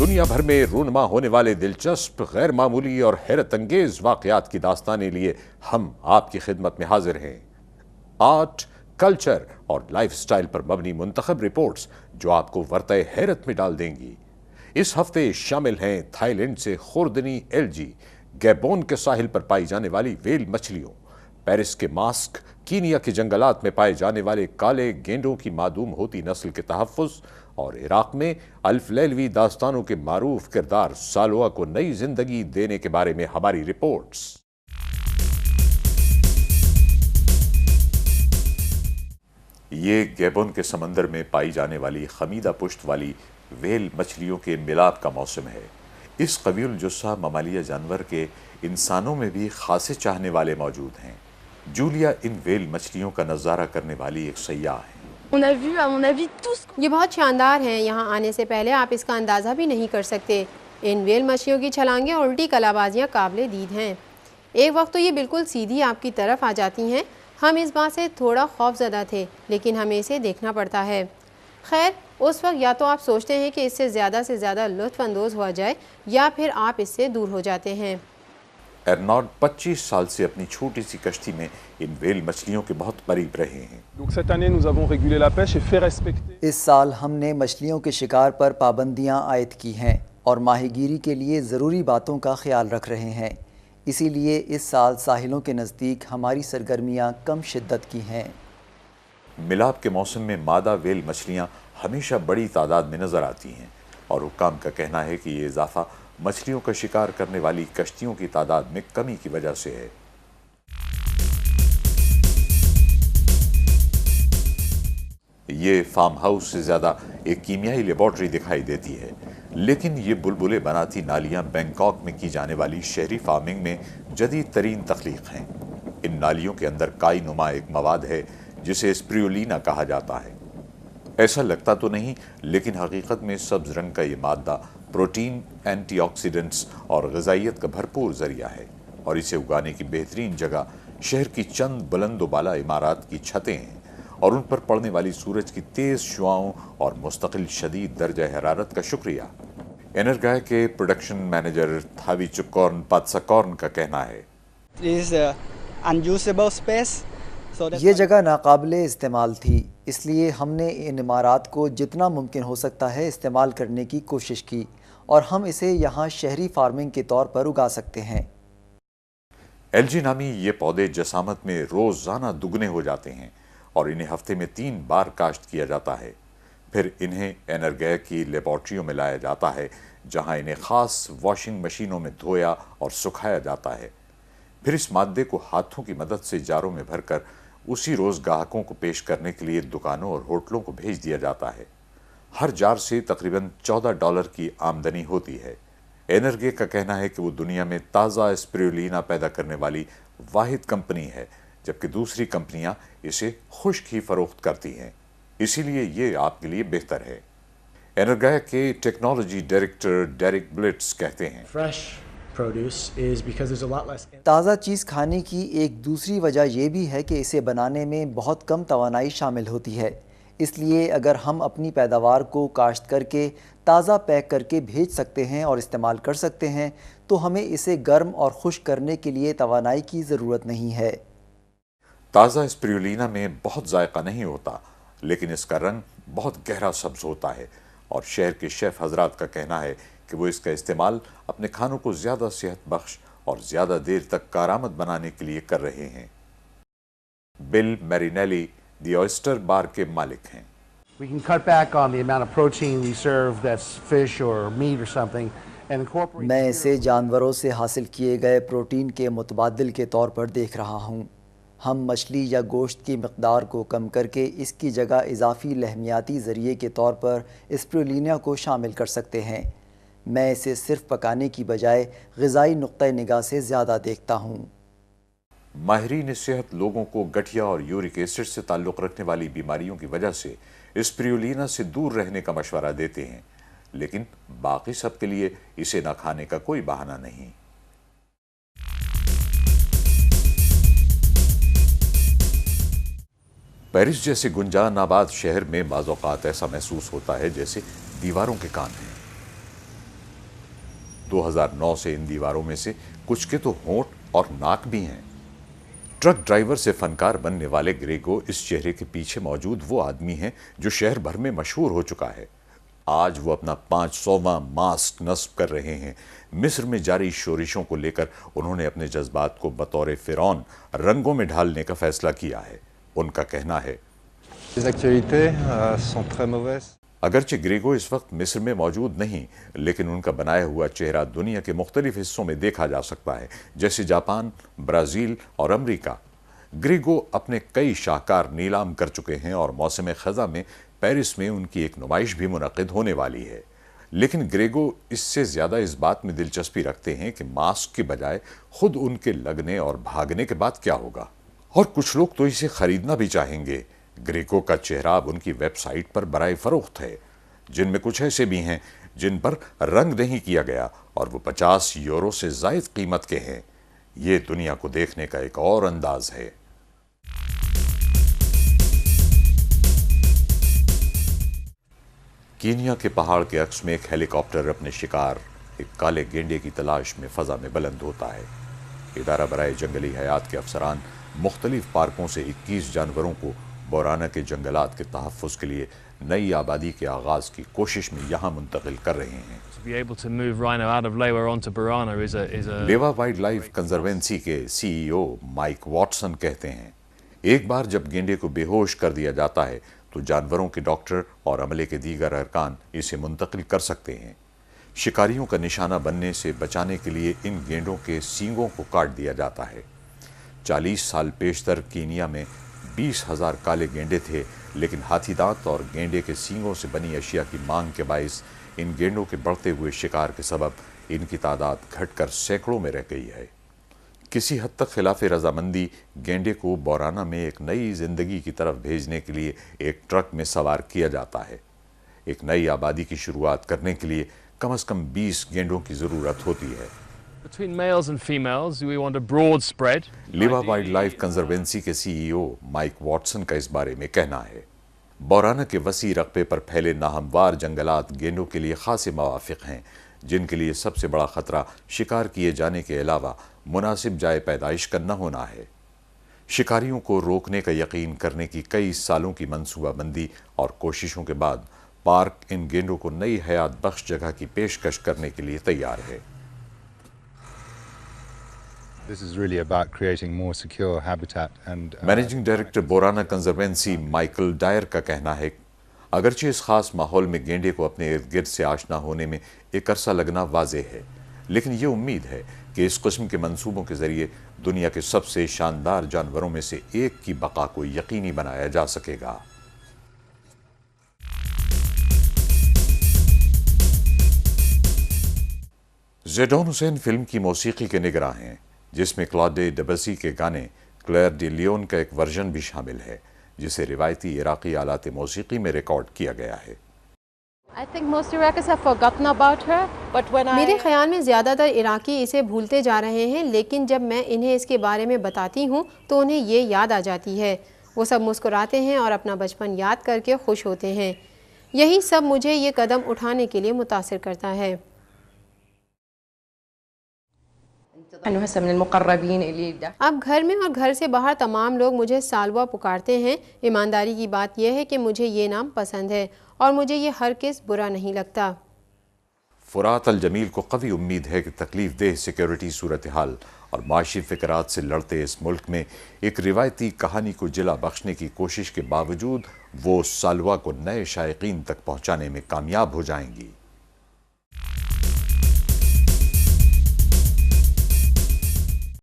دنیا بھر میں رونما ہونے والے دلچسپ، غیر معمولی اور حیرت انگیز واقعات کی داستانیں لیے ہم آپ کی خدمت میں حاضر ہیں۔ آرٹ، کلچر اور لائف سٹائل پر مبنی منتخب رپورٹس جو آپ کو ورطۂ حیرت میں ڈال دیں گی۔ اس ہفتے شامل ہیں تھائی لینڈ سے خوردنی الجی، گیبون کے ساحل پر پائی جانے والی ویل مچھلیوں، پیرس کے ماسک، کینیا کے جنگلات میں پائے جانے والے کالے گینڈوں کی معدوم ہوتی نسل کے تحفظ، اور عراق میں الف لیلوی داستانوں کے معروف کردار سالوا کو نئی زندگی دینے کے بارے میں ہماری رپورٹس۔ یہ گیبون کے سمندر میں پائی جانے والی خمیدہ پشت والی ویل مچھلیوں کے ملاپ کا موسم ہے۔ اس قوی الجثہ ممالیہ جانور کے انسانوں میں بھی خاصے چاہنے والے موجود ہیں۔ جولیا ان ویل مچھلیوں کا نظارہ کرنے والی ایک سیاح ہے۔ یہ بہت شاندار ہیں، یہاں آنے سے پہلے آپ اس کا اندازہ بھی نہیں کر سکتے۔ ان ویل مچھلیوں کی چھلانگیں اور الٹی کلابازیاں قابل دید ہیں۔ ایک وقت تو یہ بالکل سیدھی آپ کی طرف آ جاتی ہیں۔ ہم اس بات سے تھوڑا خوف زدہ تھے، لیکن ہمیں اسے دیکھنا پڑتا ہے۔ خیر، اس وقت یا تو آپ سوچتے ہیں کہ اس سے زیادہ لطف اندوز ہوا جائے، یا پھر آپ اس سے دور ہو جاتے ہیں۔ ارنالڈ 25 سال سے اپنی چھوٹی سی کشتی میں ان ویل مچھلیوں کے بہت قریب رہے ہیں۔ اس سال ہم نے مچھلیوں کے شکار پر پابندیاں عائد کی ہیں اور ماہی گیری کے لیے ضروری باتوں کا خیال رکھ رہے ہیں۔ اسی لیے اس سال ساحلوں کے نزدیک ہماری سرگرمیاں کم شدت کی ہیں۔ ملاپ کے موسم میں مادہ ویل مچھلیاں ہمیشہ بڑی تعداد میں نظر آتی ہیں، اور حکام کا کہنا ہے کہ یہ اضافہ مچھلیوں کا شکار کرنے والی کشتیوں کی تعداد میں کمی کی وجہ سے ہے۔ یہ فارم ہاؤس سے زیادہ ایک کیمیائی لیبارٹری دکھائی دیتی ہے، لیکن یہ بلبلے بناتی نالیاں بینکاک میں کی جانے والی شہری فارمنگ میں جدید ترین تخلیق ہیں۔ ان نالیوں کے اندر کائی نما ایک مواد ہے جسے اسپریولینا کہا جاتا ہے۔ ایسا لگتا تو نہیں، لیکن حقیقت میں سبز رنگ کا یہ مادہ پروٹین، اینٹی آکسیڈنٹس اور غذائیت کا بھرپور ذریعہ ہے، اور اسے اگانے کی بہترین جگہ شہر کی چند بلند و بالا عمارات کی چھتیں ہیں، اور ان پر پڑنے والی سورج کی تیز شعاؤں اور مستقل شدید درجہ حرارت کا شکریہ۔ انرگائے کے پروڈکشن مینیجر تھاوی چکورن پاتساکورن کا کہنا ہے، یہ جگہ ناقابل استعمال تھی، اس لیے ہم نے ان عمارات کو جتنا ممکن ہو سکتا ہے استعمال کرنے کی کوشش کی، اور ہم اسے یہاں شہری فارمنگ کے طور پر اگا سکتے ہیں۔ الجی نامی یہ پودے جسامت میں روزانہ دگنے ہو جاتے ہیں، اور انہیں ہفتے میں 3 بار کاشت کیا جاتا ہے۔ پھر انہیں انرگائے کی لیبارٹریوں میں لایا جاتا ہے، جہاں انہیں خاص واشنگ مشینوں میں دھویا اور سکھایا جاتا ہے۔ پھر اس مادے کو ہاتھوں کی مدد سے جاروں میں بھر کر اسی روز گاہکوں کو پیش کرنے کے لیے دکانوں اور ہوٹلوں کو بھیج دیا جاتا ہے۔ ہر جار سے تقریباً $14 کی آمدنی ہوتی ہے۔ انرگے کا کہنا ہے کہ وہ دنیا میں تازہ اسپریولینا پیدا کرنے والی واحد کمپنی ہے، جبکہ دوسری کمپنیاں اسے خشک ہی فروخت کرتی ہیں، اسی لیے یہ آپ کے لیے بہتر ہے۔ انرگائے کے ٹیکنالوجی ڈائریکٹر ڈیرک بلٹس کہتے ہیں، تازہ چیز کھانے کی ایک دوسری وجہ یہ بھی ہے کہ اسے بنانے میں بہت کم توانائی شامل ہوتی ہے، اس لیے اگر ہم اپنی پیداوار کو کاشت کر کے تازہ پیک کر کے بھیج سکتے ہیں اور استعمال کر سکتے ہیں تو ہمیں اسے گرم اور خشک کرنے کے لیے توانائی کی ضرورت نہیں ہے۔ تازہ اسپریولینا میں بہت ذائقہ نہیں ہوتا، لیکن اس کا رنگ بہت گہرا سبز ہوتا ہے، اور شہر کے شیف حضرات کا کہنا ہے کہ وہ اس کا استعمال اپنے کھانوں کو زیادہ صحت بخش اور زیادہ دیر تک کارآمد بنانے کے لیے کر رہے ہیں۔ بل میرینیلی دی اوئسٹر بار کے مالک ہیں۔ میں اسے جانوروں سے حاصل کیے گئے پروٹین کے متبادل کے طور پر دیکھ رہا ہوں۔ ہم مچھلی یا گوشت کی مقدار کو کم کر کے اس کی جگہ اضافی لحمیاتی ذریعے کے طور پر اسپریولینا کو شامل کر سکتے ہیں۔ میں اسے صرف پکانے کی بجائے غذائی نقطہ نگاہ سے زیادہ دیکھتا ہوں۔ ماہرین صحت لوگوں کو گٹھیا اور یورک ایسڈ سے تعلق رکھنے والی بیماریوں کی وجہ سے اسپریولینا سے دور رہنے کا مشورہ دیتے ہیں، لیکن باقی سب کے لیے اسے نہ کھانے کا کوئی بہانہ نہیں۔ پیرس جیسے گنجان آباد شہر میں بعض اوقات ایسا محسوس ہوتا ہے جیسے دیواروں کے کان ہیں۔ 2009 سے ان دیواروں میں سے کچھ کے تو ہونٹ اور ناک بھی ہیں۔ ٹرک ڈرائیور سے فنکار بننے والے گریگو اس چہرے کے پیچھے موجود وہ آدمی ہیں جو شہر بھر میں مشہور ہو چکا ہے۔ آج وہ اپنا 500واں ماسک نصب کر رہے ہیں۔ مصر میں جاری شورشوں کو لے کر انہوں نے اپنے جذبات کو بطور فرعون رنگوں میں ڈھالنے کا فیصلہ کیا ہے۔ ان کا کہنا ہے اگرچہ گریگو اس وقت مصر میں موجود نہیں، لیکن ان کا بنایا ہوا چہرہ دنیا کے مختلف حصوں میں دیکھا جا سکتا ہے، جیسے جاپان، برازیل اور امریکہ۔ گریگو اپنے کئی شاہکار نیلام کر چکے ہیں اور موسم خزاں میں پیرس میں ان کی ایک نمائش بھی منعقد ہونے والی ہے۔ لیکن گریگو اس سے زیادہ اس بات میں دلچسپی رکھتے ہیں کہ ماسک کے بجائے خود ان کے لگنے اور بھاگنے کے بعد کیا ہوگا، اور کچھ لوگ تو اسے خریدنا بھی چاہیں گے۔ گریگو کا چہرہ اب ان کی ویب سائٹ پر برائے فروخت ہے، جن میں کچھ ایسے بھی ہیں جن پر رنگ نہیں کیا گیا اور وہ 50 یورو سے زائد قیمت کے ہیں۔ یہ دنیا کو دیکھنے کا ایک اور انداز ہے۔ کینیا کے پہاڑ کے عکس میں ایک ہیلی کاپٹر اپنے شکار ایک کالے گینڈے کی تلاش میں فضا میں بلند ہوتا ہے۔ ادارہ برائے جنگلی حیات کے افسران مختلف پارکوں سے 21 جانوروں کو بورانا کے جنگلات کے تحفظ کے لیے نئی آبادی کے آغاز کی کوشش میں یہاں منتقل کر رہے ہیں۔ لیوا وائلڈ لائف کنزروینسی کے CEO مائک واٹسن کہتے ہیں، ایک بار جب گینڈے کو بے ہوش کر دیا جاتا ہے تو جانوروں کے ڈاکٹر اور عملے کے دیگر ارکان اسے منتقل کر سکتے ہیں۔ شکاریوں کا نشانہ بننے سے بچانے کے لیے ان گینڈوں کے سینگوں کو کاٹ دیا جاتا ہے۔ 40 سال پیشتر کینیا میں 20,000 کالے گینڈے تھے، لیکن ہاتھی دانت اور گینڈے کے سینگوں سے بنی اشیاء کی مانگ کے باعث ان گینڈوں کے بڑھتے ہوئے شکار کے سبب ان کی تعداد گھٹ کر سینکڑوں میں رہ گئی ہے۔ کسی حد تک خلاف رضامندی گینڈے کو بورانا میں ایک نئی زندگی کی طرف بھیجنے کے لیے ایک ٹرک میں سوار کیا جاتا ہے۔ ایک نئی آبادی کی شروعات کرنے کے لیے کم از کم 20 گینڈوں کی ضرورت ہوتی ہے۔ لیوا وائلڈ لائف کنزروینسی کے CEO مائک واٹسن کا اس بارے میں کہنا ہے، بورانا کے وسیع رقبے پر پھیلے ناہموار جنگلات گینڈوں کے لیے خاصے موافق ہیں، جن کے لیے سب سے بڑا خطرہ شکار کیے جانے کے علاوہ مناسب جائے پیدائش کا نہ ہونا ہے۔ شکاریوں کو روکنے کا یقین کرنے کی کئی سالوں کی منصوبہ بندی اور کوششوں کے بعد پارک ان گینڈوں کو نئی حیات بخش جگہ کی پیشکش کرنے کے لیے تیار ہے۔ مینیجنگ ڈائریکٹر بورانا کنزروینسی مائیکل ڈائر کا کہنا ہے، اگرچہ اس خاص ماحول میں گینڈے کو اپنے ارد گرد سے آشنا ہونے میں ایک عرصہ لگنا واضح ہے، لیکن یہ امید ہے کہ اس قسم کے منصوبوں کے ذریعے دنیا کے سب سے شاندار جانوروں میں سے ایک کی بقا کو یقینی بنایا جا سکے گا۔ زیڈون حسین فلم کی موسیقی کے نگراں ہیں، جس میں کلاڈے ڈبسی کے گانے کلیر ڈی لیون کا ایک ورژن بھی شامل ہے، جسے روایتی عراقی آلات موسیقی میں ریکارڈ کیا گیا ہے۔ میرے خیال میں زیادہ تر عراقی اسے بھولتے جا رہے ہیں، لیکن جب میں انہیں اس کے بارے میں بتاتی ہوں تو انہیں یہ یاد آ جاتی ہے۔ وہ سب مسکراتے ہیں اور اپنا بچپن یاد کر کے خوش ہوتے ہیں۔ یہی سب مجھے یہ قدم اٹھانے کے لیے متاثر کرتا ہے۔ اب گھر میں اور گھر سے باہر تمام لوگ مجھے سالوا پکارتے ہیں۔ ایمانداری کی بات یہ ہے کہ مجھے یہ نام پسند ہے اور مجھے یہ ہرگز برا نہیں لگتا۔ فرات الجمیل کو قوی امید ہے کہ تکلیف دہ سیکیورٹی صورتحال اور معاشی فقرات سے لڑتے اس ملک میں ایک روایتی کہانی کو جلا بخشنے کی کوشش کے باوجود وہ سالوا کو نئے شائقین تک پہنچانے میں کامیاب ہو جائیں گی۔